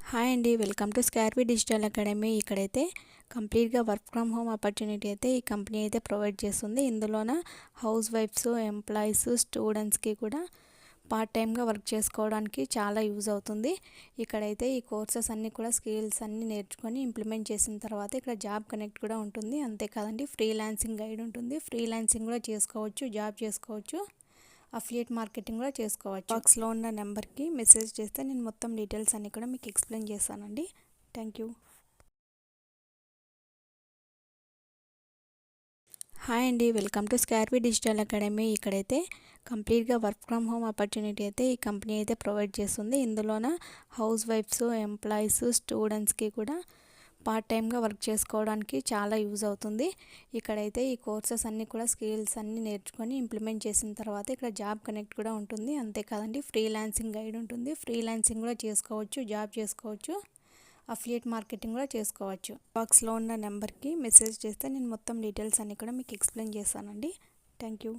Hi అండి, welcome to స్కార్పీ digital academy. ఇక్కడైతే కంప్లీట్గా వర్క్ ఫ్రమ్ హోమ్ ఆపర్చునిటీ అయితే ఈ కంపెనీ అయితే ప్రొవైడ్ చేస్తుంది. ఇందులోన హౌస్ వైఫ్స్, ఎంప్లాయీస్, స్టూడెంట్స్కి కూడా పార్ట్ టైమ్గా వర్క్ చేసుకోవడానికి చాలా యూజ్ అవుతుంది. ఇక్కడైతే ఈ కోర్సెస్ అన్నీ కూడా స్కిల్స్ అన్నీ నేర్చుకొని ఇంప్లిమెంట్ చేసిన తర్వాత ఇక్కడ జాబ్ కనెక్ట్ కూడా ఉంటుంది. అంతేకాదండి, ఫ్రీలాన్సింగ్ గైడ్ ఉంటుంది. ఫ్రీలాన్సింగ్ కూడా చేసుకోవచ్చు, జాబ్ చేసుకోవచ్చు, అఫిలియేట్ మార్కెటింగ్ కూడా చేసుకోవచ్చు. బాక్స్లో ఉన్న నెంబర్కి మెసేజ్ చేస్తే నేను మొత్తం డీటెయిల్స్ అన్నీ కూడా మీకు ఎక్స్ప్లెయిన్ చేస్తానండి. Thank you. హాయ్ అండి, వెల్కమ్ టు స్కార్పీ డిజిటల్ అకాడమీ. ఇక్కడైతే కంప్లీట్గా వర్క్ ఫ్రమ్ హోమ్ ఆపర్చునిటీ అయితే ఈ కంపెనీ అయితే ప్రొవైడ్ చేస్తుంది. ఇందులోన హౌస్ వైఫ్స్, ఎంప్లాయీస్, స్టూడెంట్స్కి కూడా పార్ట్ టైమ్గా వర్క్ చేసుకోవడానికి చాలా యూజ్ అవుతుంది. ఇక్కడైతే ఈ కోర్సెస్ అన్నీ కూడా స్కిల్స్ అన్నీ నేర్చుకొని ఇంప్లిమెంట్ చేసిన తర్వాత ఇక్కడ జాబ్ కనెక్ట్ కూడా ఉంటుంది. అంతేకాదండి, ఫ్రీలాన్సింగ్ గైడ్ ఉంటుంది. ఫ్రీలాన్సింగ్ కూడా చేసుకోవచ్చు, జాబ్ చేసుకోవచ్చు, అఫిలియేట్ మార్కెటింగ్ కూడా చేసుకోవచ్చు. బాక్స్లో ఉన్న నెంబర్కి మెసేజ్ చేస్తే నేను మొత్తం డీటెయిల్స్ అన్నీ కూడా మీకు ఎక్స్ప్లెయిన్ చేస్తానండి. Thank you.